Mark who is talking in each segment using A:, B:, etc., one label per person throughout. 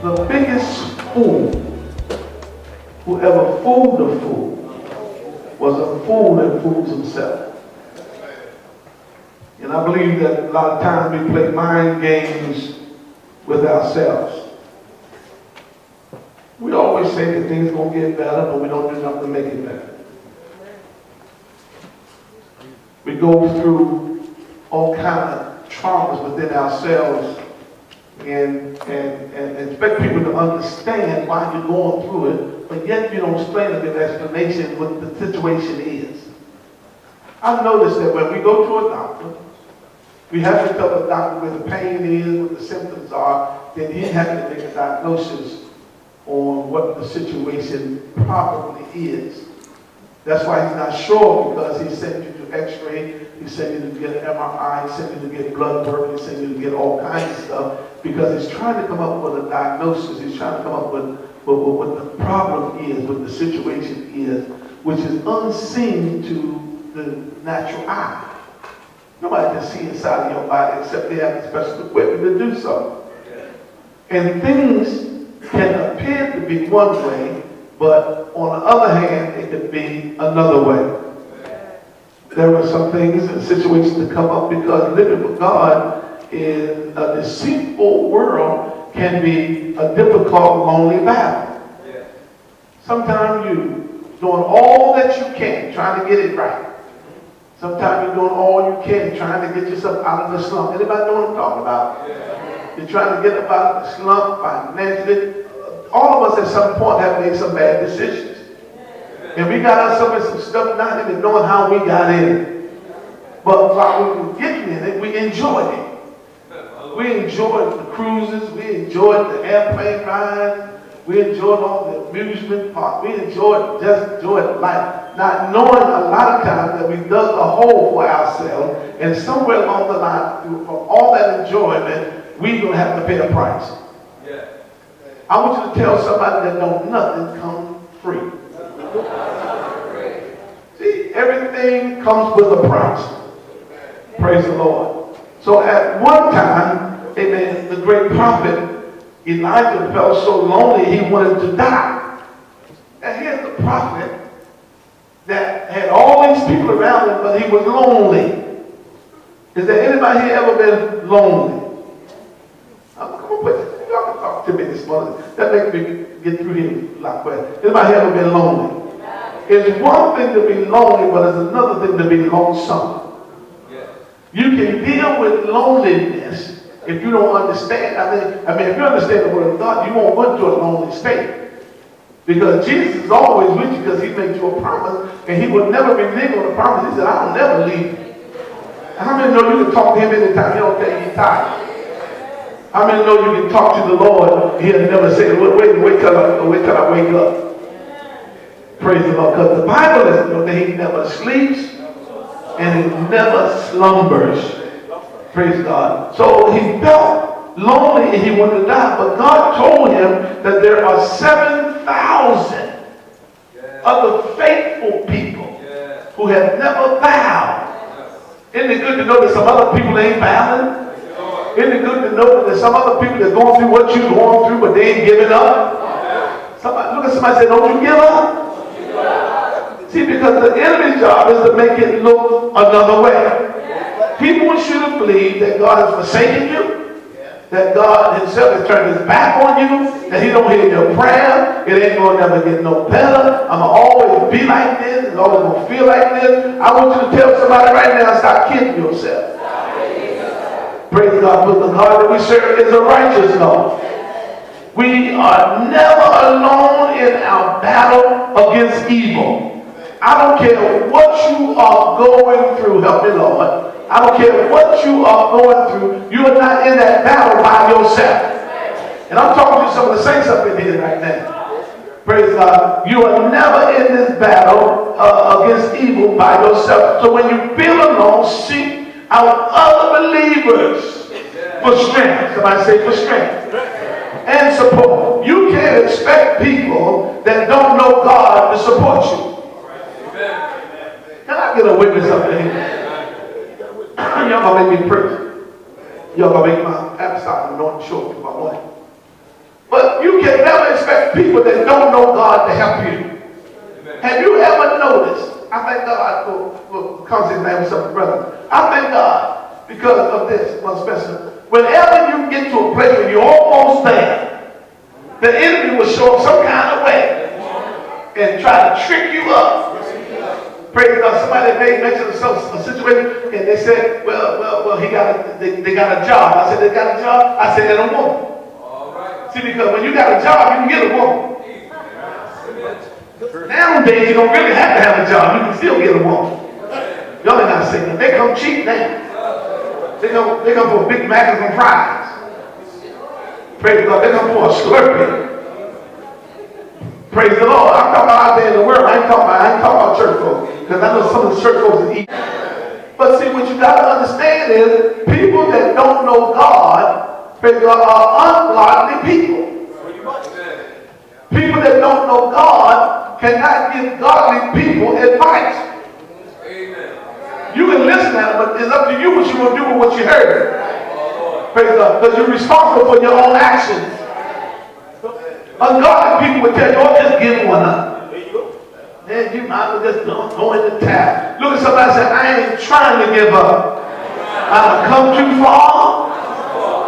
A: The biggest fool who ever fooled a fool was a fool that fools himself. And I believe that a lot of times we play mind games with ourselves. We always say that things are going to get better, but we don't do nothing to make it better. We go through all kinds of traumas within ourselves and expect people to understand why you're going through it, but yet you don't explain an explanation what the situation is. I've noticed that when we go to a doctor, we have to tell the doctor where the pain is, what the symptoms are, then he has to make a diagnosis on what the situation probably is. That's why he's not sure, because he sent you to x-ray, he sent you to get an MRI, he sent you to get blood work, he sent you to get all kinds of stuff, because he's trying to come up with a diagnosis. He's trying to come up with what the problem is, what the situation is, which is unseen to the natural eye. Nobody can see inside of your body except they have the special equipment to do so. And things can appear to be one way, but on the other hand, it could be another way. There are some things and situations that come up because living with God in a deceitful world can be a difficult, lonely battle. Sometimes you're doing all that you can, trying to get it right. Sometimes you're doing all you can, trying to get yourself out of the slump. Anybody know what I'm talking about? You're trying to get up out of the slump financially. All of us at some point have made some bad decisions. And we got ourselves in some stuff not even knowing how we got in it. But while we were getting in it, we enjoyed it. We enjoyed the cruises. We enjoyed the airplane rides. We enjoyed all the amusement parks. We just enjoyed life. Not knowing a lot of times that we dug a hole for ourselves, and somewhere along the line, from all that enjoyment, we're going to have to pay a price. I want you to tell somebody that don't nothing come free. See, everything comes with a price. Praise the Lord. So at one time, amen, the great prophet Elijah felt so lonely he wanted to die. And here's the prophet that had all these people around him, but he was lonely. Is there anybody here ever been lonely? Come on, y'all can talk to me this morning. That makes me get through here a lot quicker. Anybody here ever been lonely? It's one thing to be lonely, but it's another thing to be lonesome. You can deal with loneliness if you don't understand. I mean, if you understand the word of God, you won't go into a lonely state. Because Jesus is always with you, because he made you a promise, and he will never renege on the promise. He said, I'll never leave you. How many know you can talk to him anytime? He don't tell you you're tired. How many know you can talk to the Lord? He'll never say, wait till I wake up. Praise the Lord. Because the Bible lets us know that he never sleeps and he never slumbers. Praise God. So he felt lonely and he wanted to die. But God told him that there are 7,000 other faithful people who have never bowed. Isn't it good to know that some other people ain't bowing? Isn't it good to know that there's some other people that are going through what you're going through, but they ain't giving up? Somebody, look at somebody and say, don't you give up? See, because the enemy's job is to make it look another way. He wants you to believe that God has forsaken you, that God himself has turned his back on you, that he don't hear your prayer, it ain't going to never get no better, I'm going to always be like this, it's always going to feel like this. I want you to tell somebody right now, stop kidding yourself. Praise God, but the God that we serve is a righteous God. We are never alone in our battle against evil. I don't care what you are going through, help me Lord. I don't care what you are going through, you are not in that battle by yourself. And I'm talking to some of the saints up in here right now. Praise God. You are never in this battle against evil by yourself. So when you feel alone, seek out other believers for strength. Somebody say for strength. And support. You can't expect people that don't know God to support you. Can I get a witness up in here? Y'all gonna make me preach. Y'all gonna make my apostolic anointing short if I want. But you can never expect people that don't know God to help you. Have you ever noticed? I thank God for conversation with some brother. I thank God because of this one special. Whenever you get to a place where you're almost there, the enemy will show up some kind of way and try to trick you up. Praise God. Somebody made mention of a situation and they said, well, they got a job. I said, they got a job? I said, they're a woman. All right. See, because when you got a job, you can get a woman. Nowadays, you don't really have to have a job. You can still get a woman. Y'all ain't not saying that. They come cheap now. They come for Big Macs and fries. Praise God. They come for a Slurpee. Praise the Lord. I'm talking about out there in the world. I ain't talking about church folks. Because I know some of the church folks that eat. But see, what you got to understand is people that don't know God, praise God, are ungodly people. People that don't know God cannot give godly people advice. Amen. You can listen at them, but it's up to you what you want to do with what you heard. Praise God. Because you're responsible for your own actions. Ungodly people would tell you, oh, just give one up. Man, you might as well just go in the tap. Look at somebody and say, I ain't trying to give up. I've come too far.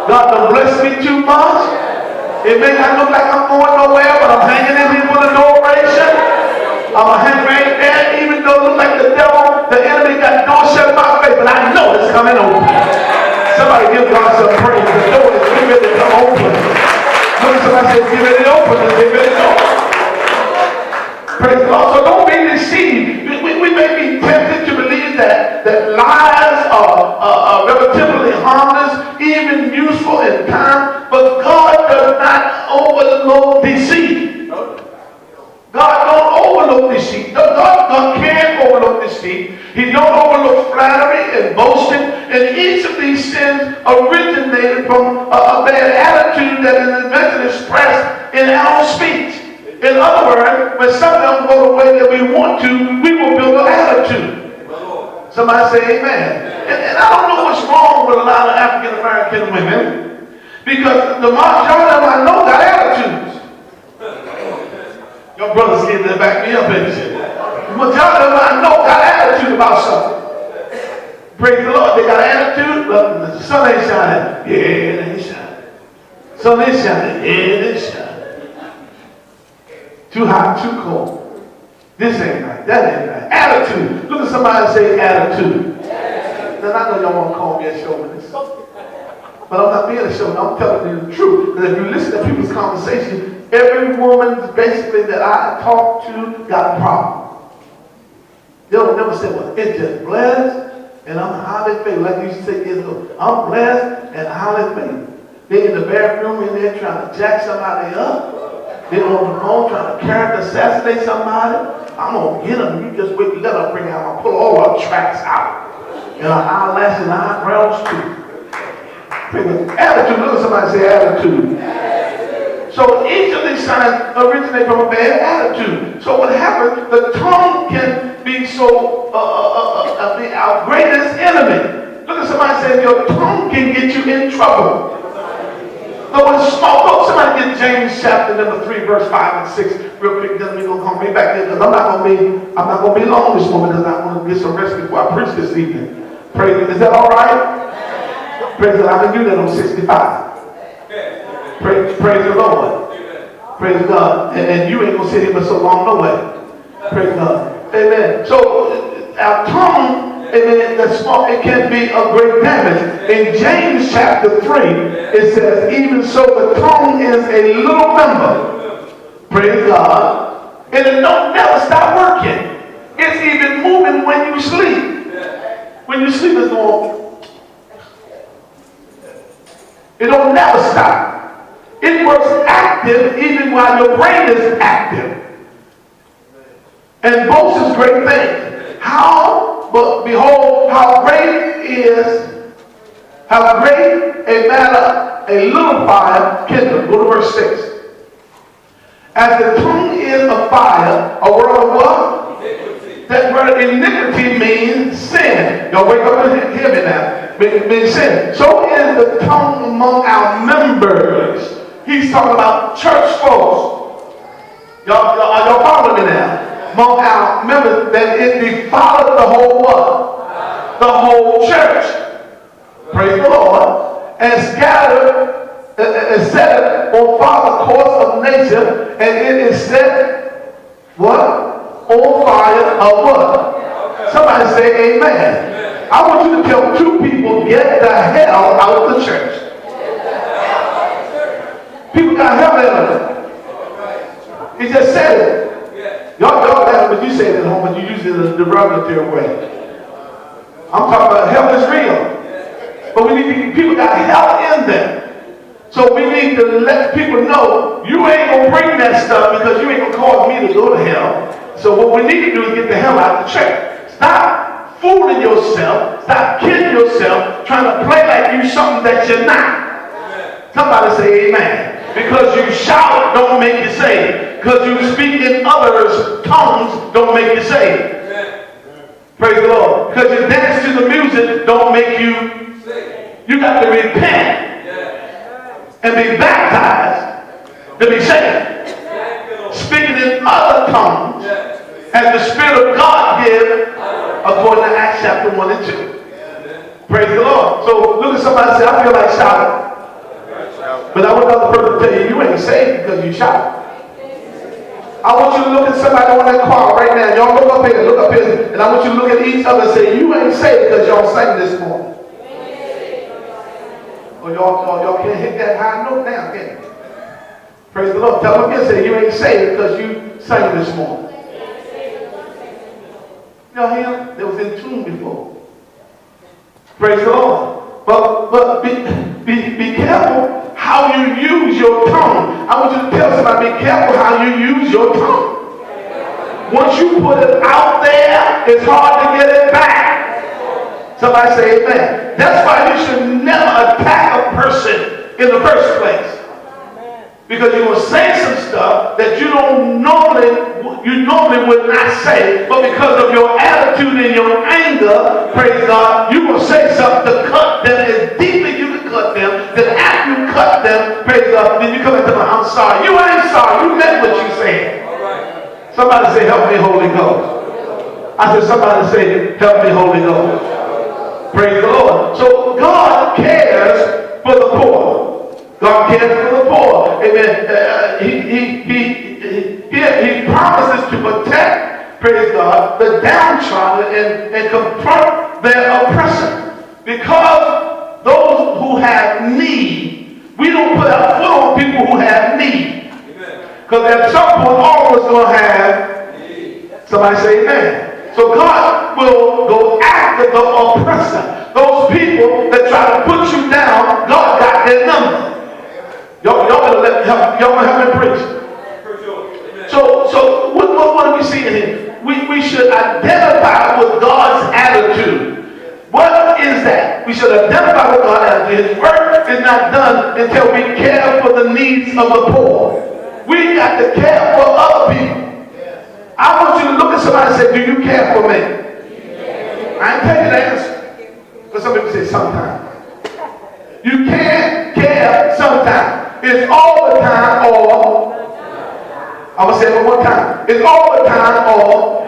A: God done blessed me too much. It may not look like I'm going nowhere, but I'm hanging in here for the operation. I'm going to hang right there, even though it looks like the devil, the enemy got the door shut in my face, but I know it's coming open. Somebody give God some praise. The door is getting ready to come open. Look at somebody say, get ready to open. Get ready to open. Praise God. So don't be deceived. We may be tempted to believe that lies are relatively harmless, even useful in time, but God does not overlook deceit. God don't overlook deceit. God can't overlook deceit. He don't overlook flattery and boasting. And each of these sins originated from a bad attitude that is eventually expressed in our speech. In other words, when something don't go the way that we want to, we will build an attitude. Somebody say amen. And I don't know what's wrong with a lot of African American women, because the majority of them I know got attitudes. Your brothers need to back me up, ain't you? The majority of them I know got attitude about something. Praise the Lord. They got attitude, but the sun ain't shining. Yeah, it ain't shining. Sun ain't shining. Yeah, it ain't shining. Too hot, too cold. This ain't right. That ain't right. Attitude. Look at somebody and say attitude. Now, I know y'all want to call me a chauvinist, but I'm not being a chauvinist. I'm telling you the truth. Because if you listen to people's conversation, every woman basically that I talk to got a problem. They'll never say, well, it's just blessed and I'm highly favored. Like you used to say years ago, I'm blessed and highly favored. They in the bathroom in there trying to jack somebody up. They on the phone trying to character assassinate somebody. I'm going to get them. You just wait, let her bring out. I'm going to pull all her tracks out. And her eyelashes and eyebrows too. Attitude. Look at somebody say attitude. So each of these signs originate from a bad attitude. So what happens, the tongue can be so, be our greatest enemy. Look at somebody say your tongue can get you in trouble. Though it's small, somebody get James chapter number 3, verse 5 and 6 real quick. Then we're gonna come right back there because I'm not gonna be long this morning because I want to get some rest before I preach this evening. Praise God. Is that all right? Praise God. I can do that on 65. Praise the Lord. Praise God. And you ain't gonna sit here for so long no way. Praise God. Amen. So our tongue, amen, that's small, it can be a great damage. In James chapter 3, it says, even so the tongue is a little member. Praise God. And it don't never stop working. It's even moving when you sleep. When you sleep, it's going. It don't never stop. It works active even while your brain is active. And both is great things. How? But behold, how great a matter a little fire kindled. Go to verse 6. As the tongue is a fire, a word of what? Iniquity. That word iniquity means sin. Y'all wake up and hear me now. It means sin. So is the tongue among our members. He's talking about church folks. Y'all following me now? Now, remember that it defiled the whole what? The whole church. Praise the Lord. And scattered and set it on fire the course of nature, and it is set what? On fire of what? Somebody say amen. I want you to tell two people, get the hell out of the church. People got hell in them. He just said it. Y'all laugh, but you say it at home, but you use it in a derogatory way. I'm talking about hell is real. But we need people got hell in them. So we need to let people know you ain't going to bring that stuff because you ain't going to cause me to go to hell. So what we need to do is get the hell out of the church. Stop fooling yourself. Stop kidding yourself trying to play like you something that you're not. Somebody say amen. Because you shout don't make you saved. Because you speak in others' tongues don't make you saved. Praise the Lord. Because you dance to the music don't make you saved. You got to repent and be baptized to be saved. Speaking in other tongues as the Spirit of God gives according to Acts chapter 1 and 2. Praise the Lord. So look at somebody and say, I feel like shouting. But I want another person to tell you, you ain't saved because you shout. I want you to look at somebody on that car right now. Y'all look up here, and I want you to look at each other and say, you ain't saved because y'all sang this morning. Or y'all can't hit that high note now, can you? Praise the Lord. Tell them again, say, you ain't saved because you sang this morning. Y'all hear? They was in tune before. Praise the Lord. But be careful how you use your tongue. I want you to tell somebody, be careful how you use your tongue. Once you put it out there, it's hard to get it back. Somebody say amen. That's why you should never attack a person in the first place. Because you're going to say some stuff that you normally would not say, but because of your attitude and your anger, praise God, you're going to say something to cut them as deep as you can cut them. Then after you cut them, praise God, then you come and tell them, I'm sorry. You ain't sorry. You meant what you said. Somebody say, help me, Holy Ghost. I said, somebody say, help me, Holy Ghost. Praise the Lord. So God cares for the poor. God cares for the poor. Amen. He promises to protect, praise God, the downtrodden and confront their oppressor. Because those who have need, we don't put our foot on people who have need. Because at some point, all of us going to have need. Somebody say amen. So God will go after the oppressor. Those people that try to put you down, God got their number. Y'all gonna help me preach. So what are we seeing here? We should identify with God's attitude. What is that? We should identify with God's attitude. His work is not done until we care for the needs of the poor. We got to care for other people. I want you to look at somebody and say, do you care for me? I ain't taking the answer. But some people say sometimes. You can't care sometimes. It's all the time or, I'm going to say it one more time. It's all the time or.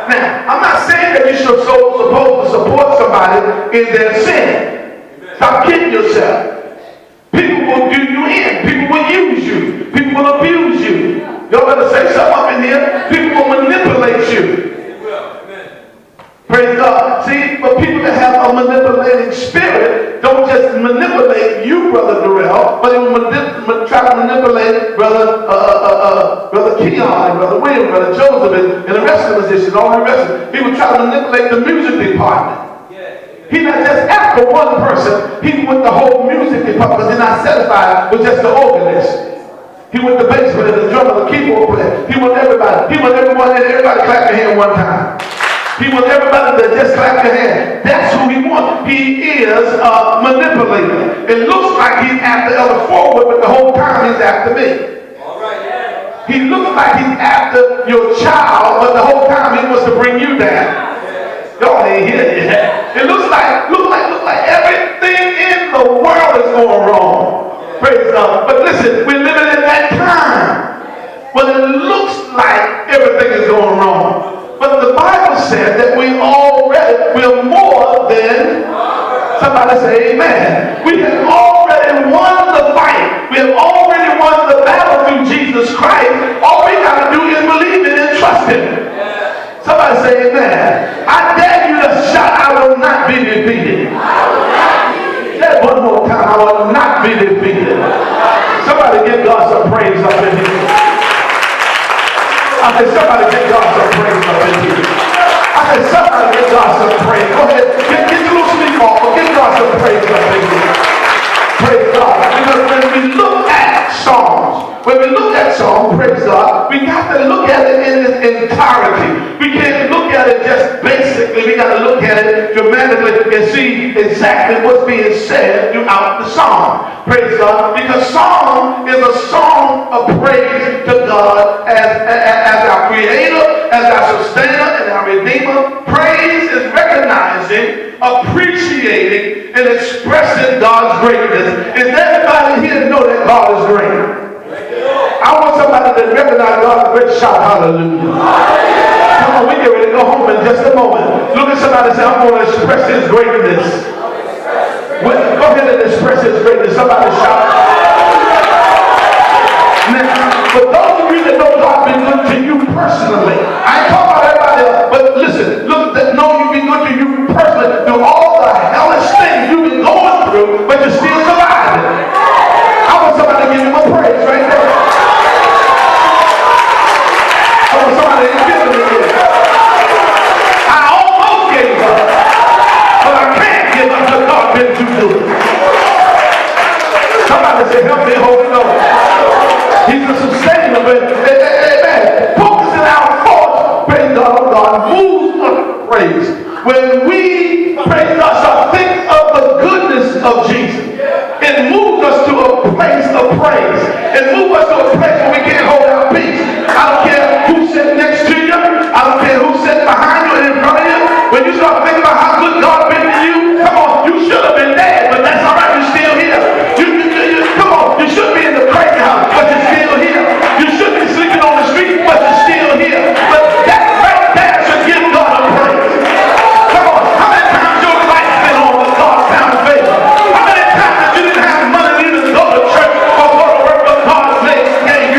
A: Now, I'm not saying that you should supposed to support somebody in their sin. Stop kidding yourself. People will do you in. People will use you. People will abuse you. Y'all better say something up in here. People will manipulate you. Praise God. See, but people that have a manipulating spirit don't just manipulate you, Brother Durrell, but they will try to manipulate Brother Keon, Brother William, Brother Joseph, and the rest of the musicians, all the rest of them. He will try to manipulate the music department. He's not just after one person. He with the whole music department because they're not satisfied with just the organist. He with the bass player, the drummer, the keyboard player. He with everybody. He with everyone and everybody clap their hand one time. He wants everybody to just clap their hand. That's who he wants. He is a manipulator. It looks like he's after Elder Forward, but the whole time he's after me. All right, yeah. He looks like he's after your child, but the whole time he wants to bring you down. Y'all ain't here yet. It looks like everything in the world is going wrong. Praise God. But listen, we're living in that time when it looks like everything is going wrong. But the Bible said that we're more than, somebody say amen. We have already won the fight. We have already won the battle through Jesus Christ. All we got to do is believe in and trust him. Somebody say amen. I dare you to shout, I will not be defeated. Say one more time, I will not be defeated. Somebody give God some praise up in here. I said, somebody give God some praise up in here. I said, somebody give God some praise. Go ahead, get your little sleep off, but give God some praise up in here. Praise God. Because when we look at Psalms, praise God, we got to look at it in its entirety. We can't look at it just basically. We got to look at it dramatically and see exactly what's being said throughout the psalm. Praise God. Because psalm is a song of praise to God as our creator, as our sustainer, and our redeemer. Praise is recognizing, appreciating, and expressing God's greatness. Is everybody here to know that God is great? I want somebody to recognize God's great. Shout hallelujah. Come on, we get ready to go home in just a moment. Look at somebody and say, I'm going to express his greatness. Go ahead and express his greatness. Somebody shout. Now, for those of you that know God been good to you personally, I ain't talking about everybody else, but listen, look, that know you've been good to you personally through all the hellish things you've been going through, but you're still surviving. I want somebody to give him a praise right there. I want somebody to give him a praise. I almost gave up, but I can't give up because God been too good. Somebody say, help me, Holy Ghost. He's a sustainer, but amen. Focusing our thoughts, praise God, God moves us praise. When we, praise God, shall think of the goodness of Jesus, it moves us to a place of praise. It moves us to a place where we can't hold our peace. I don't care who's sitting next to you. I don't care who's sitting behind you and in front of you. When you start thinking about how good God been to you, come on, you should have been dead, but that's all right, you're still here. Come on, you should be in the crazy house, but you're still here. You should be sleeping on the street, but you're still here. But that right there should give God a praise. Come on, how many times your life's been on the God found favor? How many times that you didn't have money to even go to church or go to work, but God gave you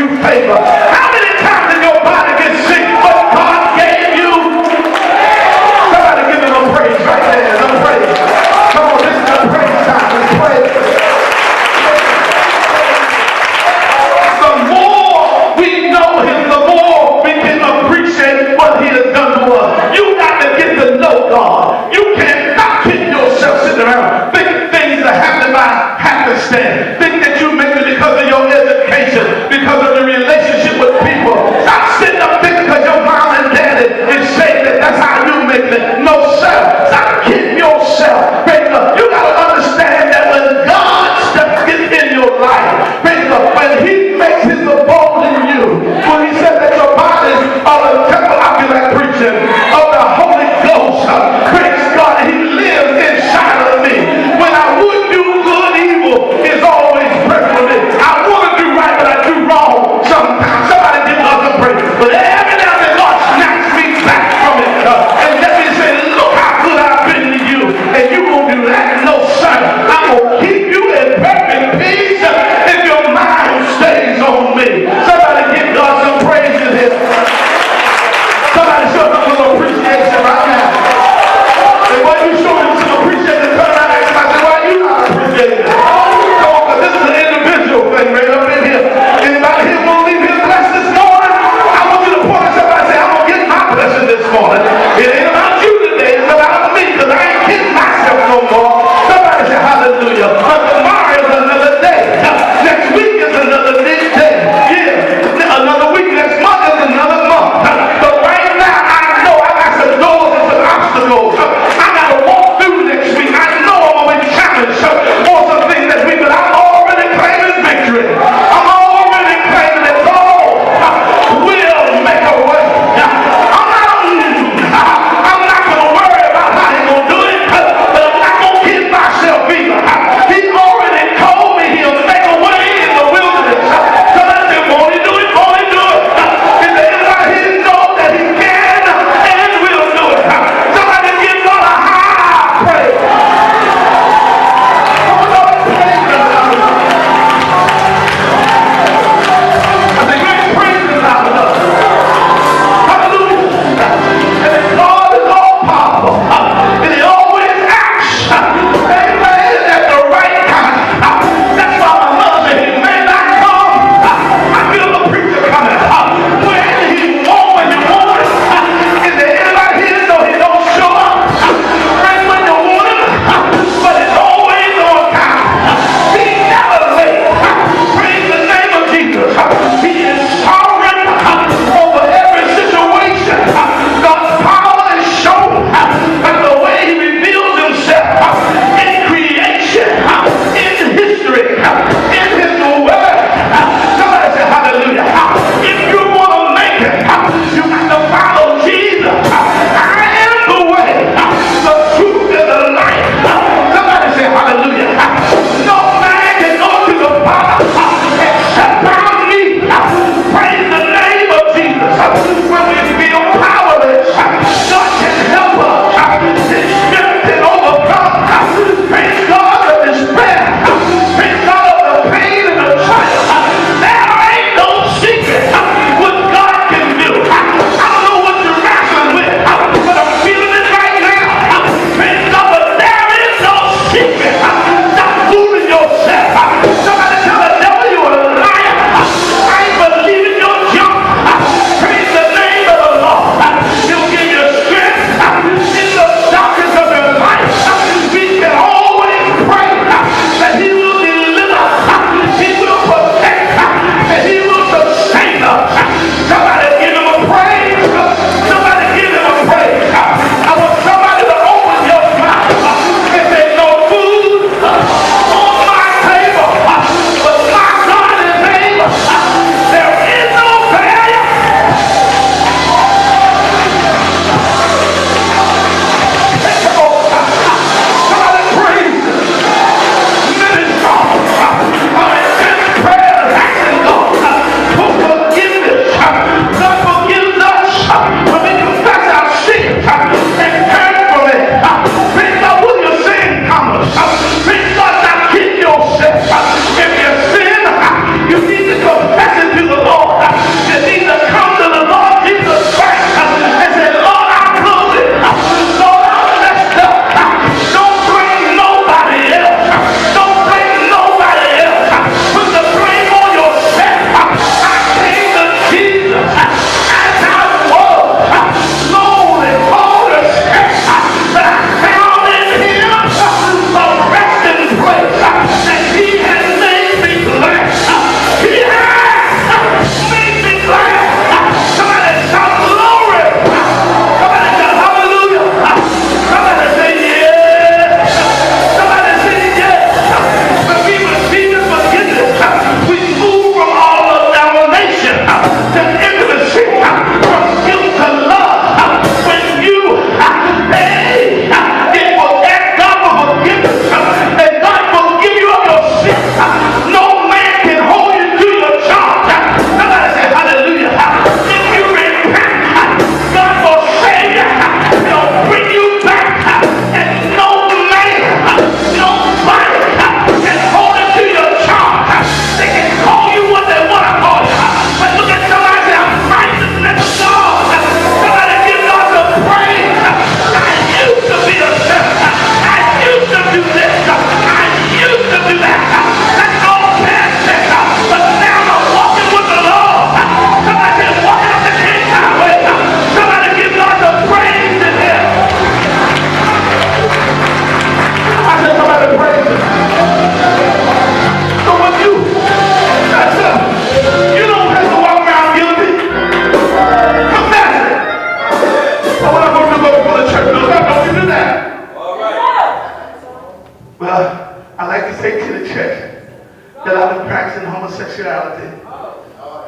A: practicing homosexuality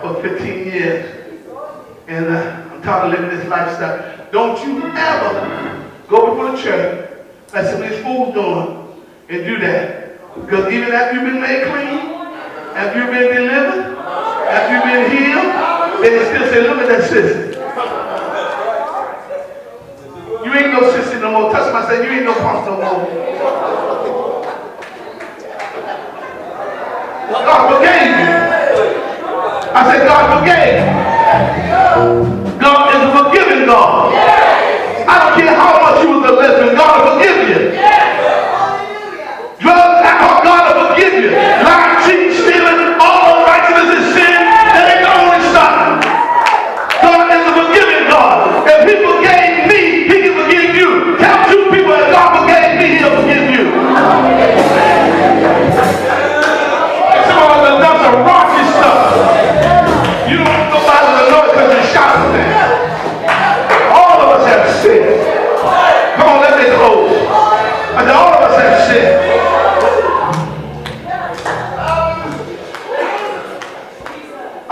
A: for 15 years. And I'm tired of living this lifestyle. Don't you ever go before the church like some of these fools doing and do that. Because even after you've been made clean, after you've been delivered, after you've been healed, they can still say, look at that sister. You ain't no sister no more. Touch myself, you ain't no pump no more. God forgave you. I said, God forgave you. God is a forgiving God. I don't care how much you was a lesbian, God will forgive you. Drugs, alcohol, God will forgive you. Lying, cheating, stealing, all unrighteousness is sin. That ain't the only stuff. God is a forgiving God. If He forgave me, He can forgive you. Tell two people that God forgave me, He'll forgive you. Some of us have done some raunchy stuff. You don't go by to the Lord because you're shouting there. All of us have sinned. Come on, let me close. I said, all of us have sinned.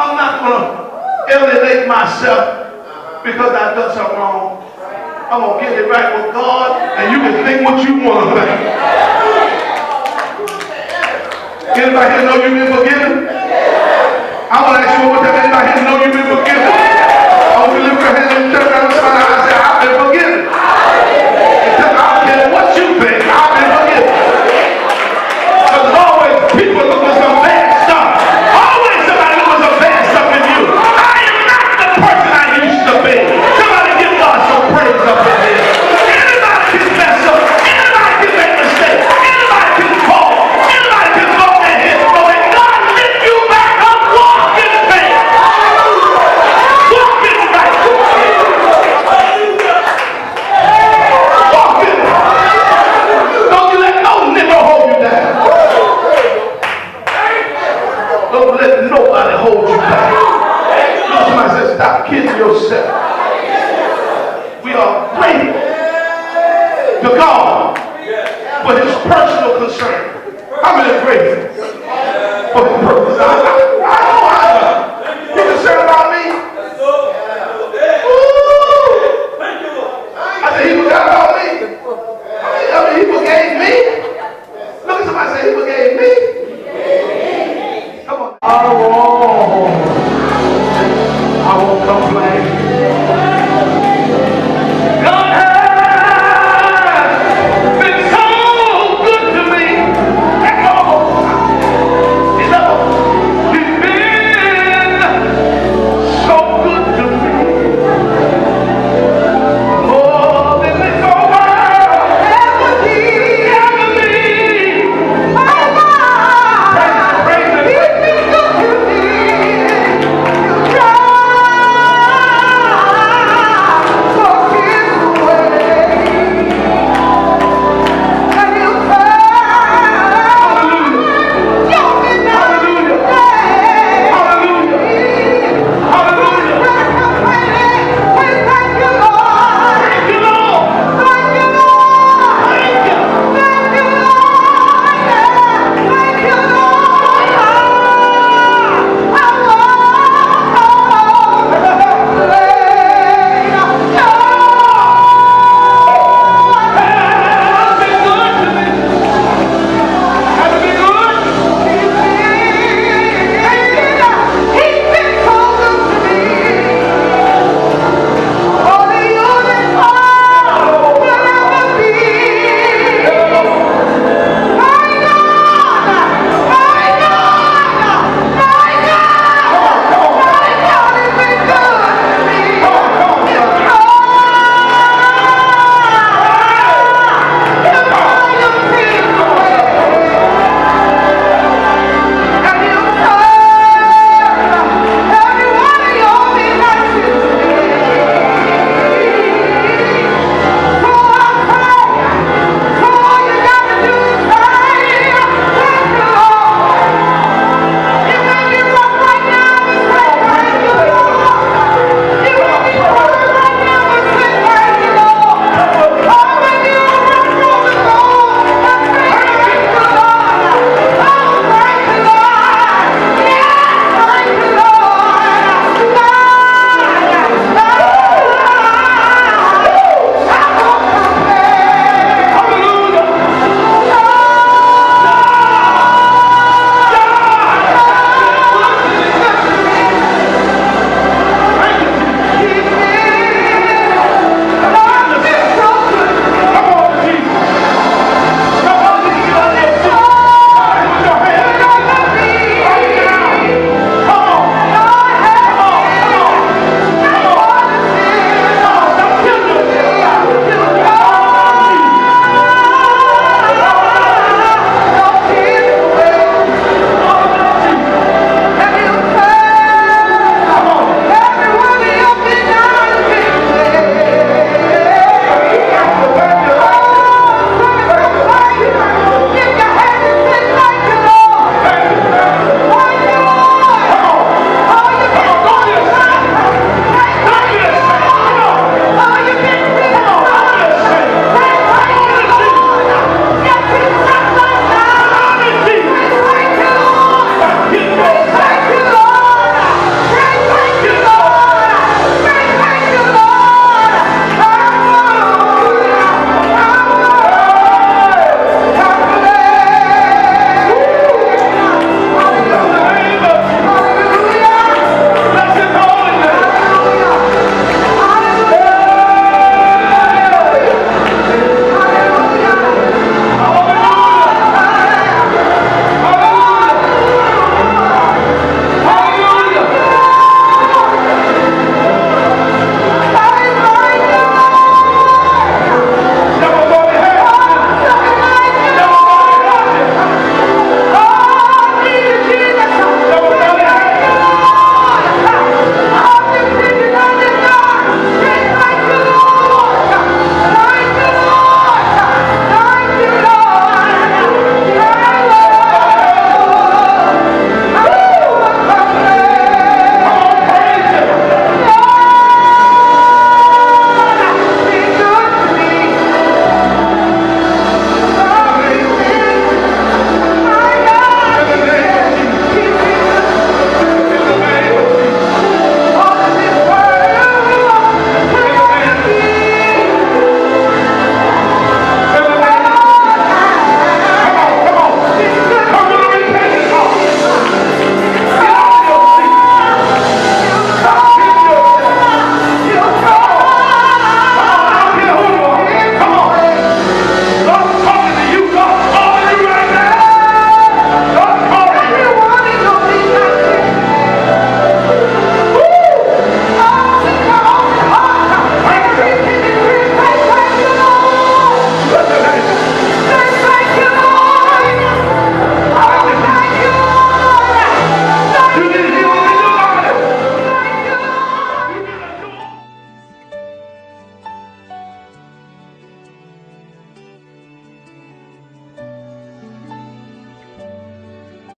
A: I'm not going to alienate myself because I've done something wrong. I'm going to get it right with God, and you can think what you want to think. Anybody here know you've been forgiven? I want to ask you one more time. Anybody here know you've been forgiven? I want you to lift your hands and turn around and smile and say, I've been forgiven. And tell me, I don't care what you think, I've been forgiven. Because there's always people looking for some bad stuff. Always somebody looking for some bad stuff in you. I am not the person I used to be. Somebody give God some praise up in here. Anybody can mess up. Anybody can make mistakes. Anybody can fall. Anybody can fall and hit. But when God lifts you back up, walk in faith. Walk in righteousness. Walk in it. Don't you let no nigga hold you down. Don't let nobody hold you back. Somebody says, stop kidding yourself. We are grateful to God for His personal concern. How many are grateful for His purpose?